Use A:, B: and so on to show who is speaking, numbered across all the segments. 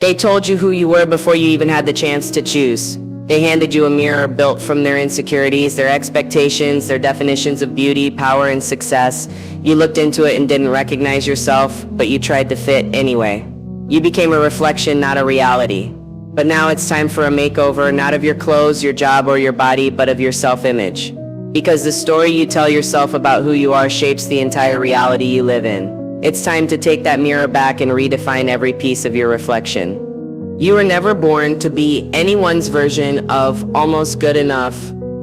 A: They told you who you were before you even had the chance to choose. They handed you a mirror built from their insecurities, their expectations, their definitions of beauty, power, and success. You looked into it and didn't recognize yourself, but you tried to fit anyway. You became a reflection, not a reality. But now it's time for a makeover, not of your clothes, your job, or your body, but of your self-image. Because the story you tell yourself about who you are shapes the entire reality you live in. It's time to take that mirror back and redefine every piece of your reflection. You were never born to be anyone's version of almost good enough.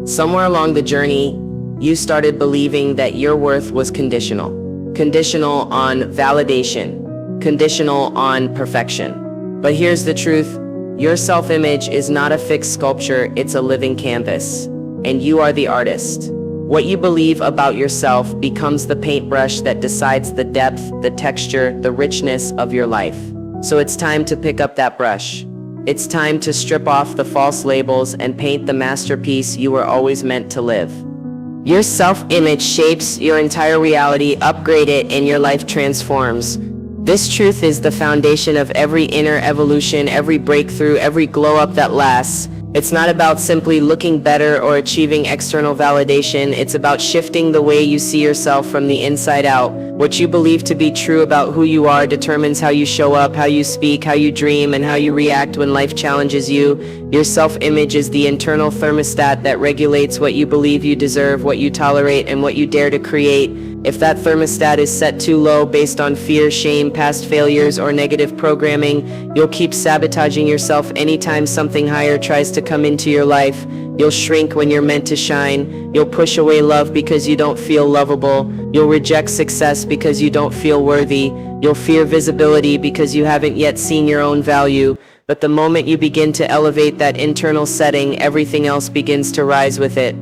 A: Somewhere along the journey, you started believing that your worth was conditional. Conditional on validation. Conditional on perfection. But here's the truth. Your self-image is not a fixed sculpture, it's a living canvas. And you are the artist. What you believe about yourself becomes the paintbrush that decides the depth, the texture, the richness of your life. So it's time to pick up that brush. It's time to strip off the false labels and paint the masterpiece you were always meant to live. Your self-image shapes your entire reality, upgrade it, and your life transforms. This truth is the foundation of every inner evolution, every breakthrough, every glow-up that lasts. It's not about simply looking better or achieving external validation. It's about shifting the way you see yourself from the inside out. What you believe to be true about who you are determines how you show up, how you speak, how you dream, and how you react when life challenges you. Your self-image is the internal thermostat that regulates what you believe you deserve, what you tolerate, and what you dare to create. If that thermostat is set too low based on fear, shame, past failures, or negative programming, you'll keep sabotaging yourself anytime something higher tries to come into your life. You'll shrink when you're meant to shine. You'll push away love because you don't feel lovable. You'll reject success because you don't feel worthy. You'll fear visibility because you haven't yet seen your own value. But the moment you begin to elevate that internal setting, everything else begins to rise with it.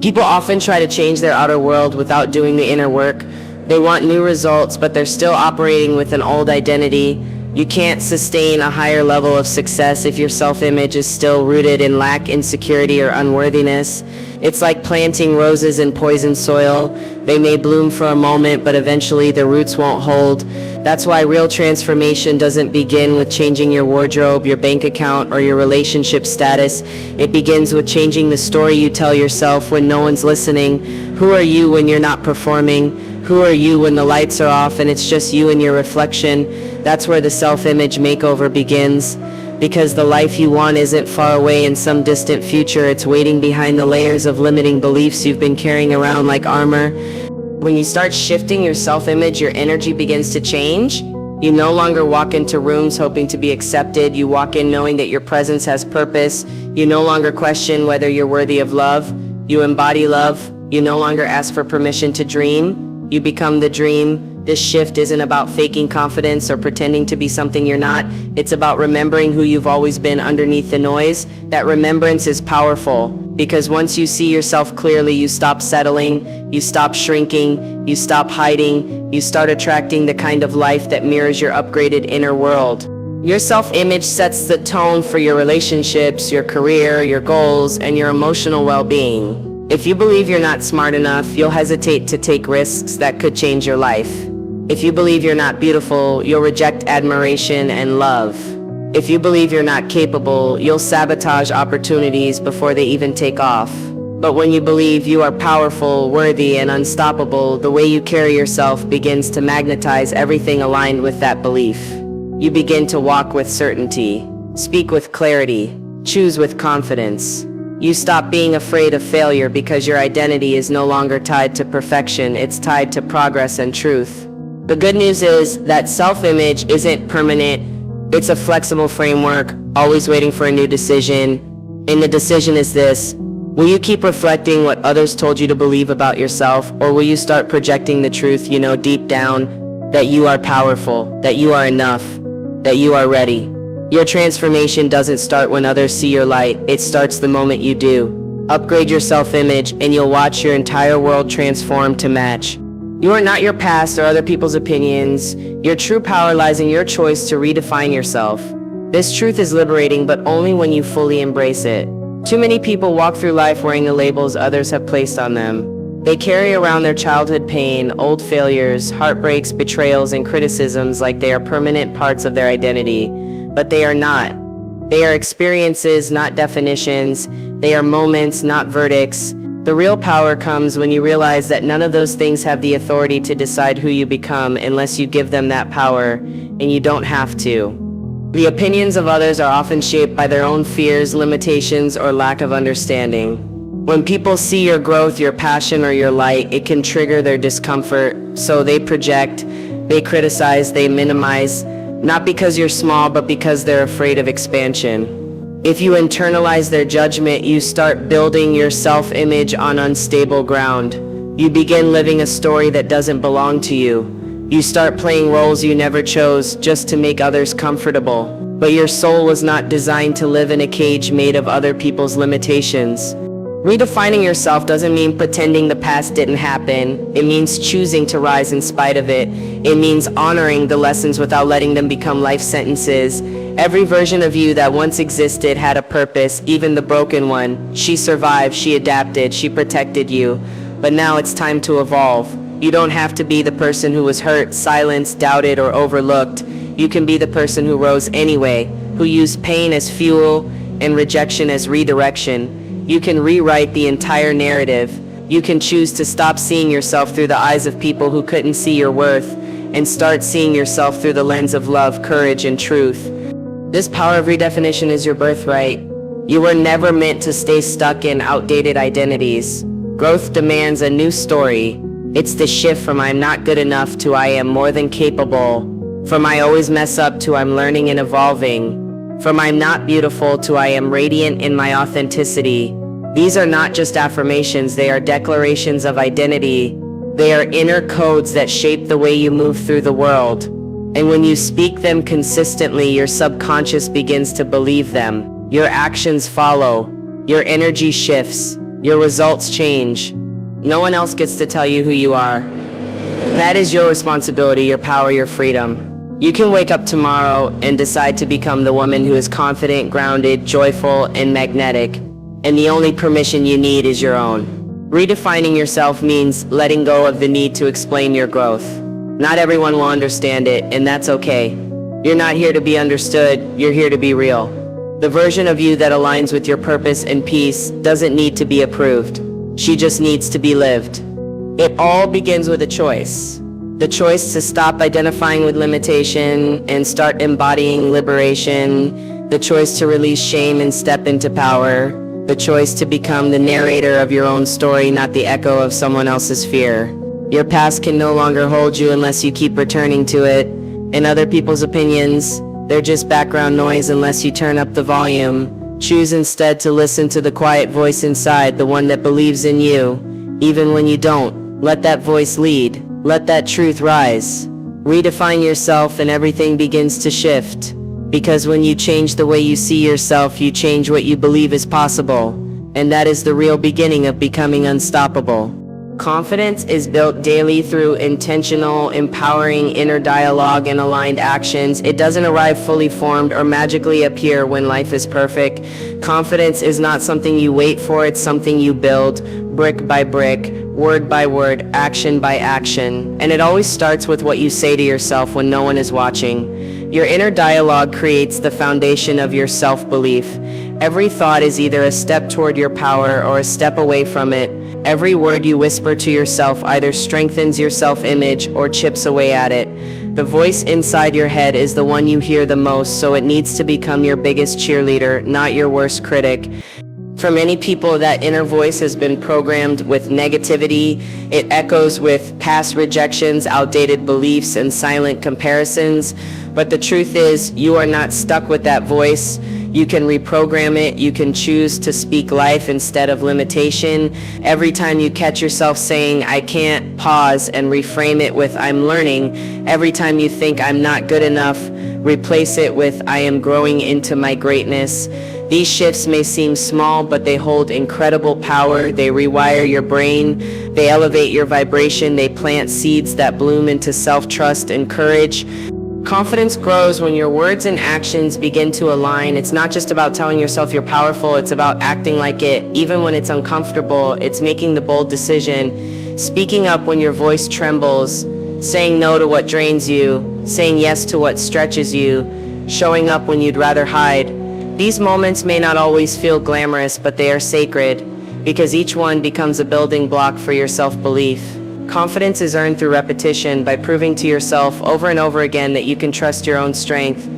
A: People often try to change their outer world without doing the inner work. They want new results, but they're still operating with an old identity. You can't sustain a higher level of success if your self-image is still rooted in lack, insecurity, or unworthiness. It's like planting roses in poison soil. They may bloom for a moment, but eventually the roots won't hold. That's why real transformation doesn't begin with changing your wardrobe, your bank account, or your relationship status. It begins with changing the story you tell yourself when no one's listening. Who are you when you're not performing? Who are you when the lights are off and it's just you and your reflection? That's where the self-image makeover begins. Because the life you want isn't far away in some distant future, it's waiting behind the layers of limiting beliefs you've been carrying around like armor. When you start shifting your self-image, your energy begins to change. You no longer walk into rooms hoping to be accepted. You walk in knowing that your presence has purpose. You no longer question whether you're worthy of love. You embody love. You no longer ask for permission to dream. You become the dream. This shift isn't about faking confidence or pretending to be something you're not. It's about remembering who you've always been underneath the noise. That remembrance is powerful, because once you see yourself clearly, you stop settling, you stop shrinking, you stop hiding, you start attracting the kind of life that mirrors your upgraded inner world. Your self-image sets the tone for your relationships, your career, your goals, and your emotional well-being. If you believe you're not smart enough, you'll hesitate to take risks that could change your life. If you believe you're not beautiful, you'll reject admiration and love. If you believe you're not capable, you'll sabotage opportunities before they even take off. But when you believe you are powerful, worthy, and unstoppable, the way you carry yourself begins to magnetize everything aligned with that belief. You begin to walk with certainty, speak with clarity, choose with confidence. You stop being afraid of failure because your identity is no longer tied to perfection, it's tied to progress and truth. The good news is that self-image isn't permanent, it's a flexible framework, always waiting for a new decision. And the decision is this: will you keep reflecting what others told you to believe about yourself, or will you start projecting the truth you know deep down, that you are powerful, that you are enough, that you are ready? Your transformation doesn't start when others see your light, it starts the moment you do. Upgrade your self-image and you'll watch your entire world transform to match. You are not your past or other people's opinions. Your true power lies in your choice to redefine yourself. This truth is liberating, but only when you fully embrace it. Too many people walk through life wearing the labels others have placed on them. They carry around their childhood pain, old failures, heartbreaks, betrayals, and criticisms like they are permanent parts of their identity. but they are not. They are experiences, not definitions. They are moments, not verdicts. The real power comes when you realize that none of those things have the authority to decide who you become unless you give them that power, and you don't have to. The opinions of others are often shaped by their own fears, limitations, or lack of understanding. When people see your growth, your passion, or your light, it can trigger their discomfort, so they project, they criticize, they minimize, not because you're small, but because they're afraid of expansion. If you internalize their judgment, you start building your self-image on unstable ground. You begin living a story that doesn't belong to you. You start playing roles you never chose just to make others comfortable. But your soul was not designed to live in a cage made of other people's limitations. Redefining yourself doesn't mean pretending the past didn't happen. It means choosing to rise in spite of it. It means honoring the lessons without letting them become life sentences. Every version of you that once existed had a purpose, even the broken one. She survived, she adapted, she protected you. But now it's time to evolve. You don't have to be the person who was hurt, silenced, doubted, or overlooked. You can be the person who rose anyway, who used pain as fuel and rejection as redirection. You can rewrite the entire narrative. You can choose to stop seeing yourself through the eyes of people who couldn't see your worth and start seeing yourself through the lens of love, courage, and truth. This power of redefinition is your birthright. You were never meant to stay stuck in outdated identities. Growth demands a new story. It's the shift from I'm not good enough to I am more than capable. From I always mess up to I'm learning and evolving. From I'm not beautiful to I am radiant in my authenticity. These are not just affirmations, they are declarations of identity. They are inner codes that shape the way you move through the world. And when you speak them consistently, your subconscious begins to believe them. Your actions follow. Your energy shifts. Your results change. No one else gets to tell you who you are. That is your responsibility, your power, your freedom. You can wake up tomorrow and decide to become the woman who is confident, grounded, joyful, and magnetic. And the only permission you need is your own. Redefining yourself means letting go of the need to explain your growth. Not everyone will understand it, and that's okay. You're not here to be understood, you're here to be real. The version of you that aligns with your purpose and peace doesn't need to be approved. She just needs to be lived. It all begins with a choice. The choice to stop identifying with limitation and start embodying liberation. The choice to release shame and step into power. The choice to become the narrator of your own story, not the echo of someone else's fear. Your past can no longer hold you unless you keep returning to it. And other people's opinions, they're just background noise unless you turn up the volume. Choose instead to listen to the quiet voice inside, the one that believes in you. Even when you don't, let that voice lead. Let that truth rise. Redefine yourself and everything begins to shift. Because when you change the way you see yourself, you change what you believe is possible. And that is the real beginning of becoming unstoppable. Confidence is built daily through intentional, empowering inner dialogue and aligned actions. It doesn't arrive fully formed or magically appear when life is perfect. Confidence is not something you wait for, it's something you build, brick by brick, word by word, action by action. And it always starts with what you say to yourself when no one is watching. Your inner dialogue creates the foundation of your self-belief. Every thought is either a step toward your power or a step away from it. Every word you whisper to yourself either strengthens your self-image or chips away at it. The voice inside your head is the one you hear the most, so it needs to become your biggest cheerleader, not your worst critic. For many people, that inner voice has been programmed with negativity. It echoes with past rejections, outdated beliefs, and silent comparisons. But the truth is, you are not stuck with that voice. You can reprogram it. You can choose to speak life instead of limitation. Every time you catch yourself saying, I can't, pause and reframe it with, I'm learning. Every time you think I'm not good enough, replace it with, I am growing into my greatness. These shifts may seem small, but they hold incredible power. They rewire your brain. They elevate your vibration. They plant seeds that bloom into self-trust and courage. Confidence grows when your words and actions begin to align. It's not just about telling yourself you're powerful, it's about acting like it. Even when it's uncomfortable, it's making the bold decision. Speaking up when your voice trembles, saying no to what drains you, saying yes to what stretches you, showing up when you'd rather hide. These moments may not always feel glamorous, but they are sacred, because each one becomes a building block for your self-belief. Confidence is earned through repetition, by proving to yourself over and over again that you can trust your own strength.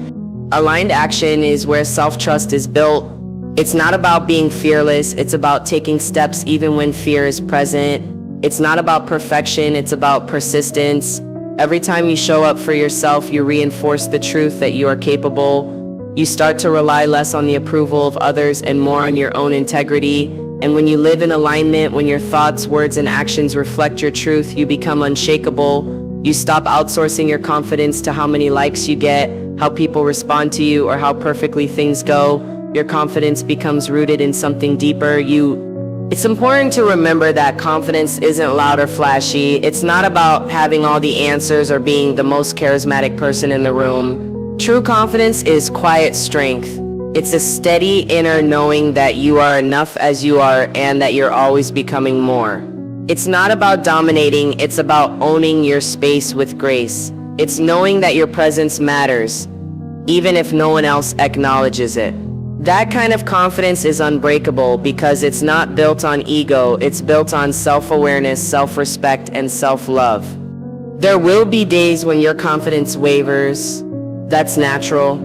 A: Aligned action is where self-trust is built. It's not about being fearless, it's about taking steps even when fear is present. It's not about perfection, it's about persistence. Every time you show up for yourself, you reinforce the truth that you are capable. You start to rely less on the approval of others and more on your own integrity. And when you live in alignment, when your thoughts, words, and actions reflect your truth, you become unshakable. You stop outsourcing your confidence to how many likes you get, how people respond to you, or how perfectly things go. Your confidence becomes rooted in something deeper. It's important to remember that confidence isn't loud or flashy. It's not about having all the answers or being the most charismatic person in the room. True confidence is quiet strength. It's a steady inner knowing that you are enough as you are and that you're always becoming more. It's not about dominating, it's about owning your space with grace. It's knowing that your presence matters, even if no one else acknowledges it. That kind of confidence is unbreakable because it's not built on ego, it's built on self-awareness, self-respect, and self-love. There will be days when your confidence wavers. That's natural.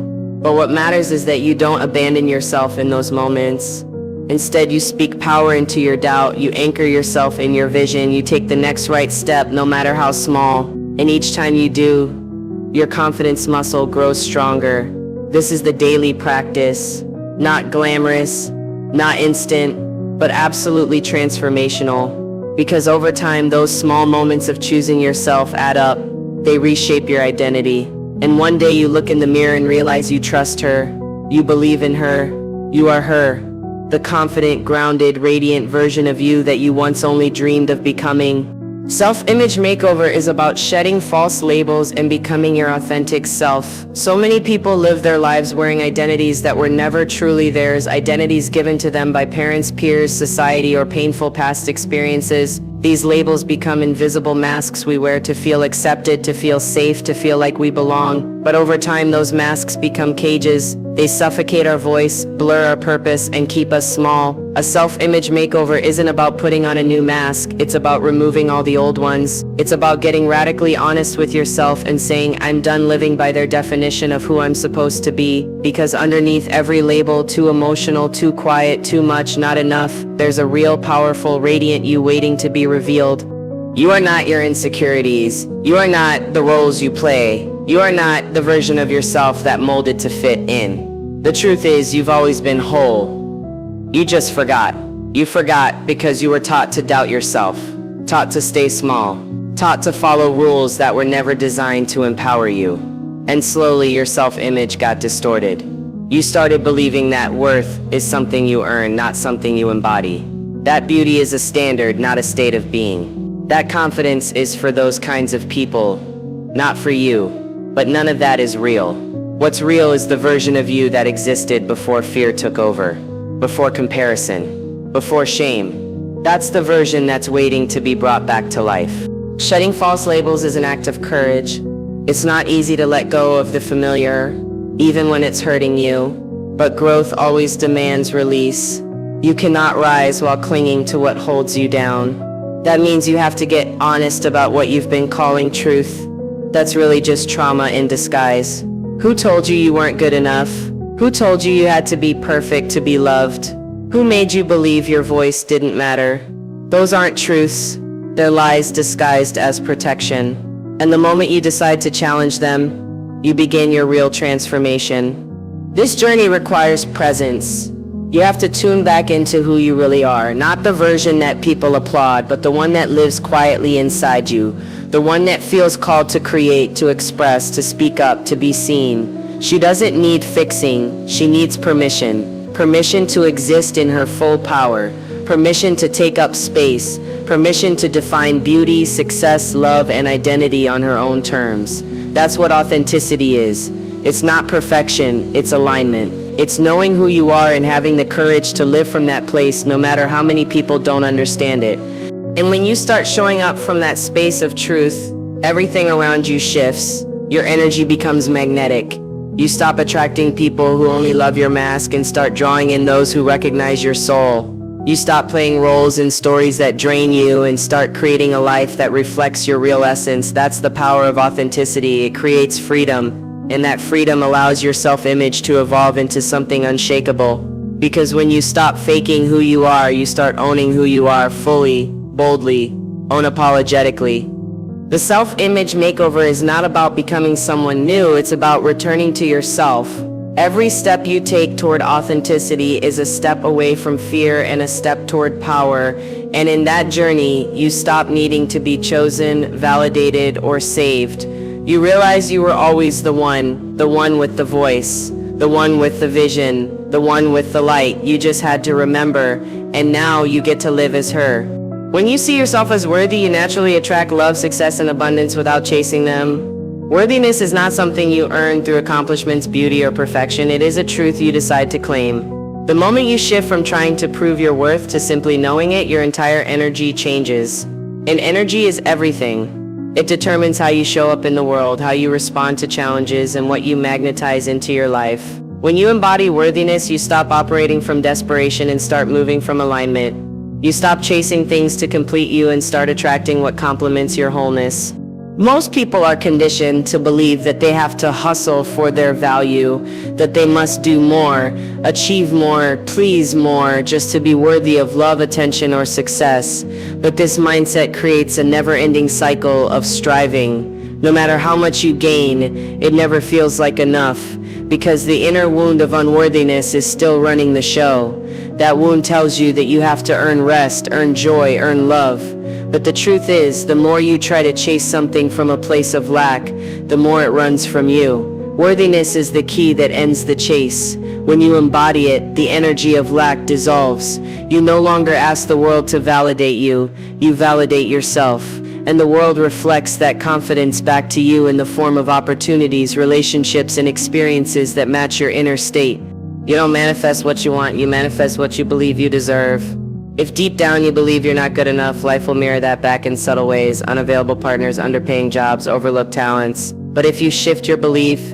A: But what matters is that you don't abandon yourself in those moments. Instead, you speak power into your doubt, you anchor yourself in your vision, you take the next right step, no matter how small. And each time you do, your confidence muscle grows stronger. This is the daily practice, not glamorous, not instant, but absolutely transformational. Because over time, those small moments of choosing yourself add up. They reshape your identity. And one day you look in the mirror and realize you trust her, you believe in her, you are her, the confident, grounded, radiant version of you that you once only dreamed of becoming. Self-image makeover is about shedding false labels and becoming your authentic self. So many people live their lives wearing identities that were never truly theirs, identities given to them by parents, peers, society, or painful past experiences. These labels become invisible masks we wear to feel accepted, to feel safe, to feel like we belong. But over time, those masks become cages. They suffocate our voice, blur our purpose, and keep us small. A self-image makeover isn't about putting on a new mask. It's about removing all the old ones. It's about getting radically honest with yourself and saying, I'm done living by their definition of who I'm supposed to be. Because underneath every label, too emotional, too quiet, too much, not enough, there's a real, powerful, radiant you waiting to be revealed. You are not your insecurities. You are not the roles you play. You are not the version of yourself that molded to fit in. The truth is, you've always been whole. You just forgot. You forgot because you were taught to doubt yourself, taught to stay small, taught to follow rules that were never designed to empower you. And slowly your self-image got distorted. You started believing that worth is something you earn, not something you embody. That beauty is a standard, not a state of being. That confidence is for those kinds of people, not for you. But none of that is real. What's real is the version of you that existed before fear took over, before comparison, before shame. That's the version that's waiting to be brought back to life. Shedding false labels is an act of courage. It's not easy to let go of the familiar, even when it's hurting you. But growth always demands release. You cannot rise while clinging to what holds you down. That means you have to get honest about what you've been calling truth. That's really just trauma in disguise. Who told you you weren't good enough? Who told you you had to be perfect to be loved? Who made you believe your voice didn't matter? Those aren't truths. They're lies disguised as protection. And the moment you decide to challenge them, you begin your real transformation. This journey requires presence. You have to tune back into who you really are, not the version that people applaud, but the one that lives quietly inside you, the one that feels called to create, to express, to speak up, to be seen. She doesn't need fixing, she needs permission. Permission to exist in her full power, permission to take up space, permission to define beauty, success, love, and identity on her own terms. That's what authenticity is. It's not perfection, it's alignment. It's knowing who you are and having the courage to live from that place no matter how many people don't understand it. And when you start showing up from that space of truth, everything around you shifts. Your energy becomes magnetic. You stop attracting people who only love your mask and start drawing in those who recognize your soul. You stop playing roles in stories that drain you and start creating a life that reflects your real essence. That's the power of authenticity. It creates freedom, and that freedom allows your self-image to evolve into something unshakable. Because when you stop faking who you are, you start owning who you are fully, boldly, unapologetically. The self-image makeover is not about becoming someone new, it's about returning to yourself. Every step you take toward authenticity is a step away from fear and a step toward power. And in that journey, you stop needing to be chosen, validated, or saved. You realize you were always the one with the voice, the one with the vision, the one with the light. You just had to remember, and now you get to live as her. When you see yourself as worthy, you naturally attract love, success, and abundance without chasing them. Worthiness is not something you earn through accomplishments, beauty, or perfection. It is a truth you decide to claim. The moment you shift from trying to prove your worth to simply knowing it, your entire energy changes. And energy is everything. It determines how you show up in the world, how you respond to challenges, and what you magnetize into your life. When you embody worthiness, you stop operating from desperation and start moving from alignment. You stop chasing things to complete you and start attracting what complements your wholeness. Most people are conditioned to believe that they have to hustle for their value, that they must do more, achieve more, please more, just to be worthy of love, attention, or success. But this mindset creates a never-ending cycle of striving. No matter how much you gain, it never feels like enough, because the inner wound of unworthiness is still running the show. That wound tells you that you have to earn rest, earn joy, earn love. But the truth is, the more you try to chase something from a place of lack, the more it runs from you. Worthiness is the key that ends the chase. When you embody it, the energy of lack dissolves. You no longer ask the world to validate you, you validate yourself. And the world reflects that confidence back to you in the form of opportunities, relationships, and experiences that match your inner state. You don't manifest what you want, you manifest what you believe you deserve. If deep down you believe you're not good enough, life will mirror that back in subtle ways: unavailable partners, underpaying jobs, overlooked talents. But if you shift your belief,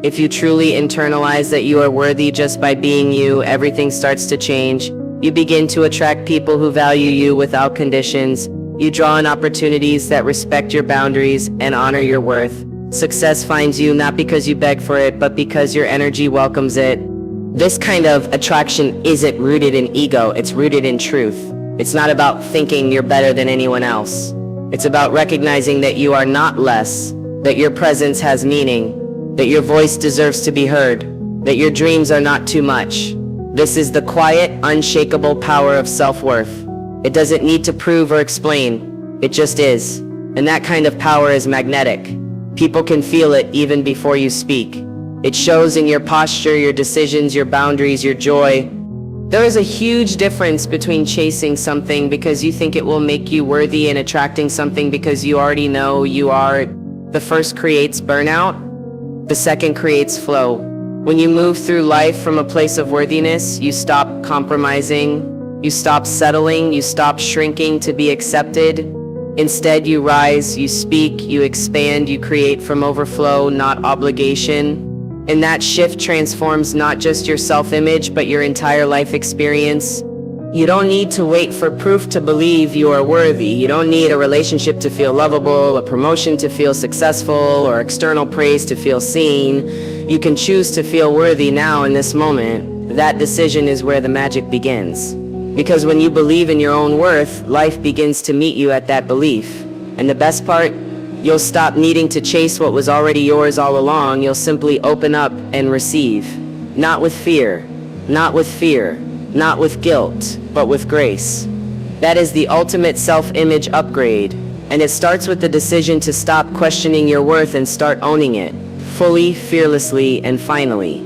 A: if you truly internalize that you are worthy just by being you, everything starts to change. You begin to attract people who value you without conditions. You draw in opportunities that respect your boundaries and honor your worth. Success finds you not because you beg for it, but because your energy welcomes it. This kind of attraction isn't rooted in ego, it's rooted in truth. It's not about thinking you're better than anyone else. It's about recognizing that you are not less, that your presence has meaning, that your voice deserves to be heard, that your dreams are not too much. This is the quiet, unshakable power of self-worth. It doesn't need to prove or explain, it just is. And that kind of power is magnetic. People can feel it even before you speak. It shows in your posture, your decisions, your boundaries, your joy. There is a huge difference between chasing something because you think it will make you worthy and attracting something because you already know you are. The first creates burnout, the second creates flow. When you move through life from a place of worthiness, you stop compromising, you stop settling, you stop shrinking to be accepted. Instead, you rise, you speak, you expand, you create from overflow, not obligation. And that shift transforms not just your self-image, but your entire life experience. You don't need to wait for proof to believe you are worthy. You don't need a relationship to feel lovable, a promotion to feel successful, or external praise to feel seen. You can choose to feel worthy now in this moment. That decision is where the magic begins. Because when you believe in your own worth, life begins to meet you at that belief. And the best part, you'll stop needing to chase what was already yours all along. You'll simply open up and receive. Not with fear, not with fear, not with guilt, but with grace. That is the ultimate self-image upgrade. And it starts with the decision to stop questioning your worth and start owning it, fully, fearlessly, and finally.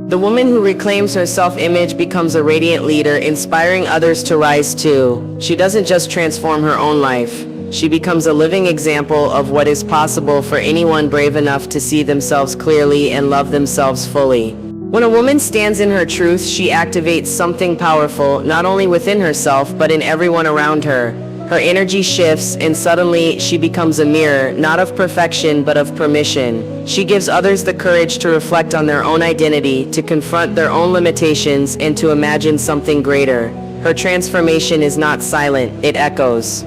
A: The woman who reclaims her self-image becomes a radiant leader, inspiring others to rise too. She doesn't just transform her own life. She becomes a living example of what is possible for anyone brave enough to see themselves clearly and love themselves fully. When a woman stands in her truth, she activates something powerful, not only within herself, but in everyone around her. Her energy shifts, and suddenly she becomes a mirror, not of perfection, but of permission. She gives others the courage to reflect on their own identity, to confront their own limitations, and to imagine something greater. Her transformation is not silent, it echoes.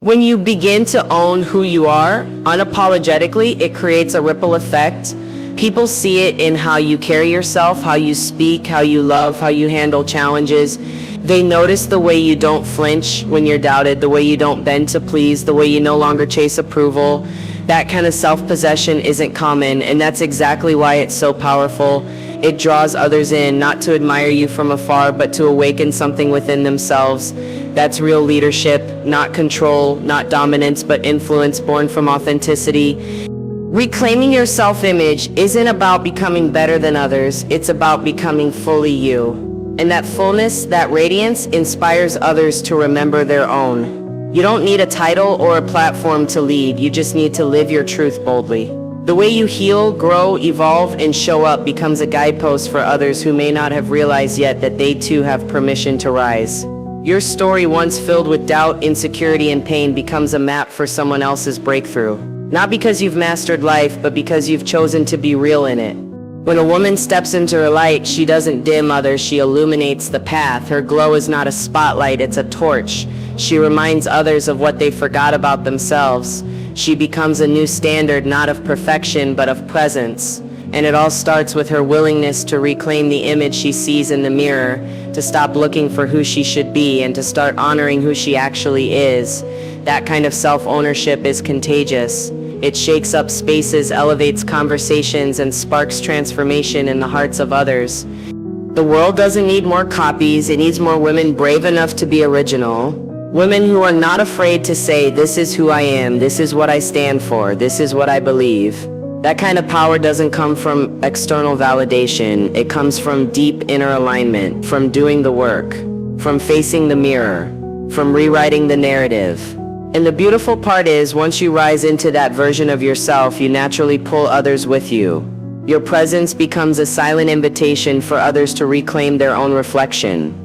A: When you begin to own who you are, unapologetically, it creates a ripple effect. People see it in how you carry yourself, how you speak, how you love, how you handle challenges. They notice the way you don't flinch when you're doubted, the way you don't bend to please, the way you no longer chase approval. That kind of self-possession isn't common, and that's exactly why it's so powerful. It draws others in, not to admire you from afar, but to awaken something within themselves. That's real leadership, not control, not dominance, but influence born from authenticity. Reclaiming your self-image isn't about becoming better than others, it's about becoming fully you. And that fullness, that radiance, inspires others to remember their own. You don't need a title or a platform to lead, you just need to live your truth boldly. The way you heal, grow, evolve, and show up becomes a guidepost for others who may not have realized yet that they too have permission to rise. Your story, once filled with doubt, insecurity, and pain, becomes a map for someone else's breakthrough. Not because you've mastered life, but because you've chosen to be real in it. When a woman steps into her light, she doesn't dim others, she illuminates the path. Her glow is not a spotlight, it's a torch. She reminds others of what they forgot about themselves. She becomes a new standard, not of perfection, but of presence. And it all starts with her willingness to reclaim the image she sees in the mirror, to stop looking for who she should be, and to start honoring who she actually is. That kind of self-ownership is contagious. It shakes up spaces, elevates conversations, and sparks transformation in the hearts of others. The world doesn't need more copies, it needs more women brave enough to be original. Women who are not afraid to say, this is who I am, this is what I stand for, this is what I believe. That kind of power doesn't come from external validation, it comes from deep inner alignment, from doing the work, from facing the mirror, from rewriting the narrative. And the beautiful part is, once you rise into that version of yourself, you naturally pull others with you. Your presence becomes a silent invitation for others to reclaim their own reflection.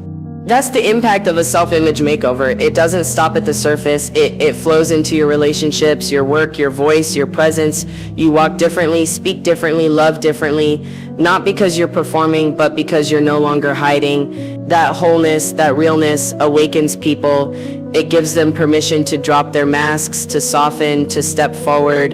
A: That's the impact of a self-image makeover. It doesn't stop at the surface. It flows into your relationships, your work, your voice, your presence. You walk differently, speak differently, love differently, not because you're performing, but because you're no longer hiding. That wholeness, that realness awakens people. It gives them permission to drop their masks, to soften, to step forward.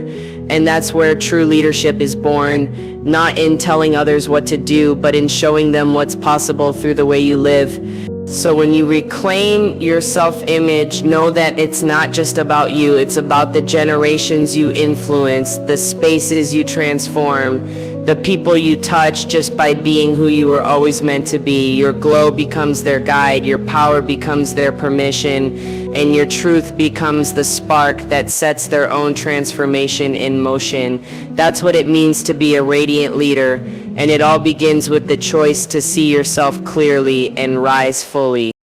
A: And that's where true leadership is born, not in telling others what to do, but in showing them what's possible through the way you live. So when you reclaim your self-image, know that it's not just about you, it's about the generations you influence, the spaces you transform, the people you touch just by being who you were always meant to be. Your glow becomes their guide, your power becomes their permission, and your truth becomes the spark that sets their own transformation in motion. That's what it means to be a radiant leader, and it all begins with the choice to see yourself clearly and rise fully.